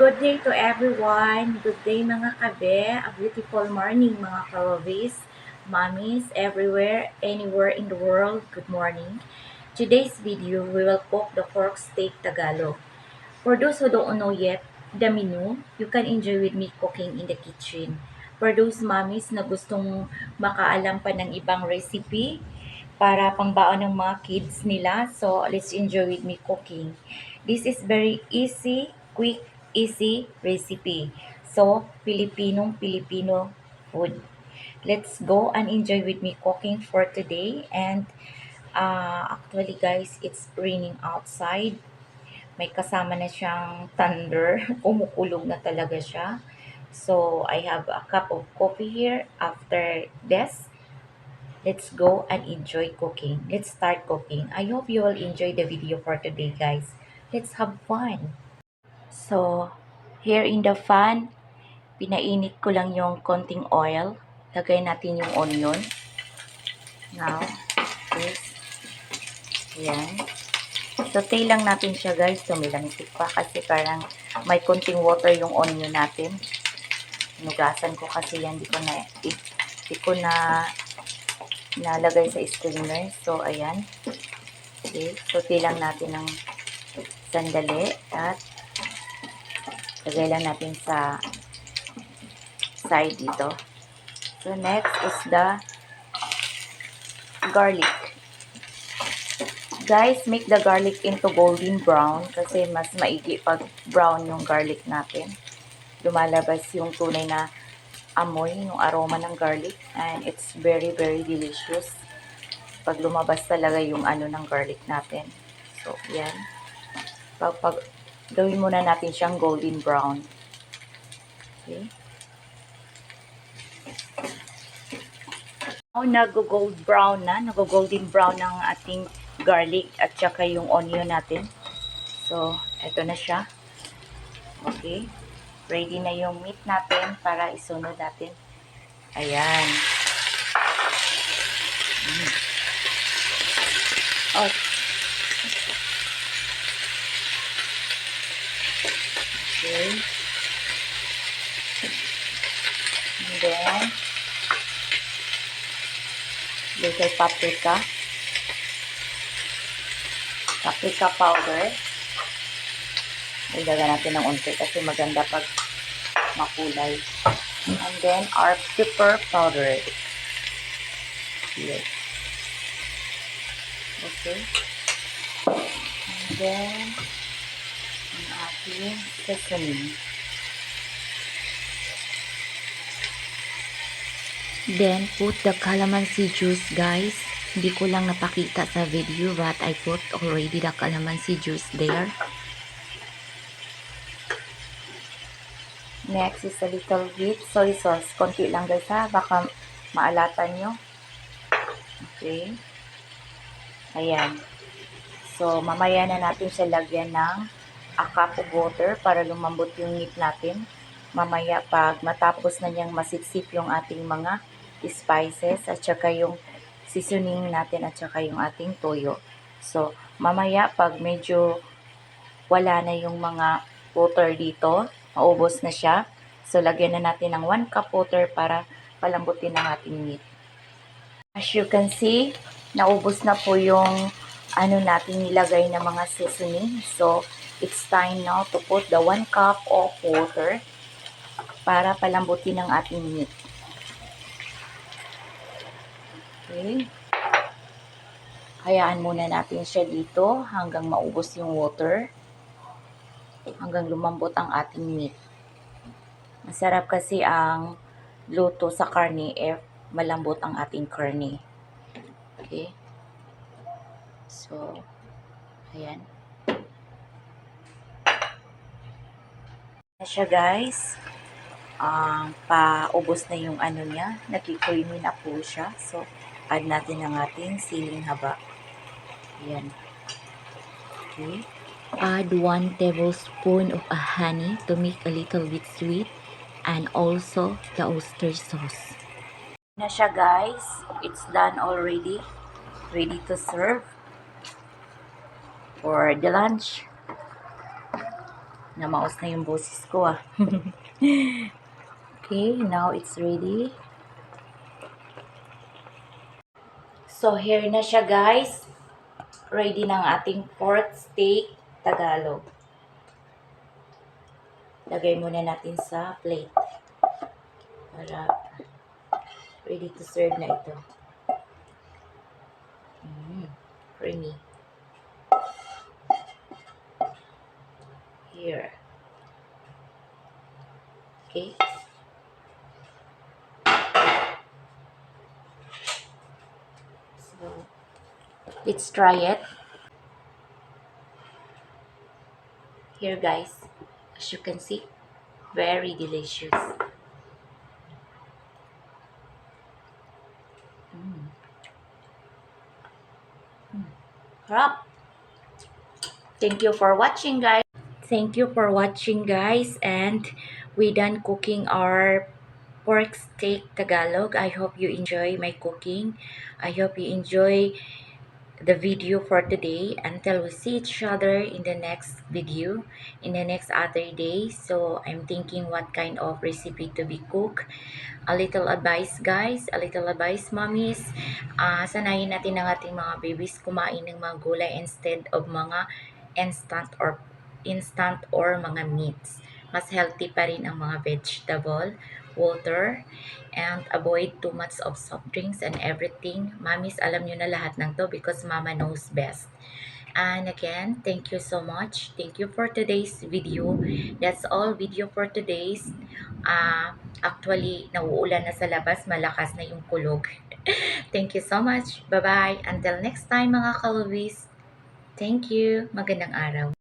Good day to everyone. Good day mga kabe. A beautiful morning mga karobis, mommies everywhere, anywhere in the world. Good morning. Today's video, we will cook the pork steak Tagalog. For those who don't know yet the menu, you can enjoy with me cooking in the kitchen. For those mommies na gustong makaalam pa ng ibang recipe para pangbaon ng mga kids nila, so let's enjoy with me cooking. This is very easy, quick, easy recipe. So, Filipino food. Let's go and enjoy with me cooking for today. And actually guys, it's raining outside. May kasama na siyang thunder. Kumukulog na talaga siya. So, I have a cup of coffee here. After this, let's go and enjoy cooking. Let's start cooking. I hope you will enjoy the video for today, guys. Let's have fun. So, here in the pan, pinainit ko lang yung konting oil. Lagay natin yung onion. Now, this. Ayan. Saute lang natin siya guys, tumilansik pa kasi parang may konting water yung onion natin. Nugasan ko kasi yan, di ko na nalagay sa steamer. So, ayan. Okay, saute lang natin ng sandali at lagay lang natin sa side dito. So, next is the garlic. Guys, make the garlic into golden brown kasi mas maigi pag brown yung garlic natin. Lumalabas yung tunay na amoy, yung aroma ng garlic, and it's very delicious pag lumabas talaga yung ano ng garlic natin. So, yan. Gawin muna natin siyang golden brown. Okay. Now, nag-golden brown ng ating garlic at saka yung onion natin. So, ito na siya. Okay. Ready na yung meat natin para isunod natin. Ayan. Oh. Okay. And then, little paprika powder. Ilagay natin ng unti kasi maganda pag makulay. And then, our pepper powder. Yes. Okay. And then, ang ating seasoning. Then, put the calamansi juice, guys. Hindi ko lang napakita sa video, but I put already the calamansi juice there. Next is a little bit soy sauce. Konti lang guys ha, baka maalatan nyo. Okay. Ayan. So, mamaya na natin siya lagyan ng a cup of water para lumambot yung meat natin. Mamaya pag matapos na niyang masipsip yung ating mga spices at saka yung seasoning natin at saka yung ating toyo. So, mamaya pag medyo wala na yung mga water dito, maubos na siya. So, lagyan na natin ng 1 cup water para palambutin ang ating meat. As you can see, naubos na po yung ano natin nilagay na mga seasoning. So, it's time now to put the 1 cup of water para palambutin ang ating meat. Okay. Hayaan muna natin siya dito hanggang maubos yung water. Hanggang lumambot ang ating meat. Masarap kasi ang luto sa karne if malambot ang ating karne. Okay. So, ayan. Na siya guys. Paubos na yung ano niya. Nagki-creamy na po siya. So, add natin ang ating siling haba. Ayan. Okay. Add 1 tablespoon of honey to make a little bit sweet. And also the oyster sauce. Na siya guys. It's done already. Ready to serve for the lunch. Namaos na yung boses ko ah. Okay, now it's ready. So, here na siya guys. Ready na ang ating pork steak Tagalog. Lagay muna natin sa plate. Para ready to serve na ito. Creamy. Here. Okay. So, let's try it. Here guys, as you can see, very delicious. Sarap. Thank you for watching guys. Thank you for watching guys, and we done cooking our pork steak Tagalog. I hope you enjoy my cooking. I hope you enjoy the video for today. Until we see each other in the next video, in the next other day. So I'm thinking what kind of recipe to be cooked. A little advice guys, a little advice mommies. Sanayin natin ang ating mga babies kumain ng mga gulay instead of mga instant or mga meats. Mas healthy pa rin ang mga vegetable, water, and avoid too much of soft drinks and everything. Mommies, alam nyo na lahat ng to because mama knows best. And again, thank you so much. Thank you for today's video. That's all video for today's. Actually, nauulan na sa labas. Malakas na yung kulog. Thank you so much. Bye-bye. Until next time mga kalubis. Thank you. Magandang araw.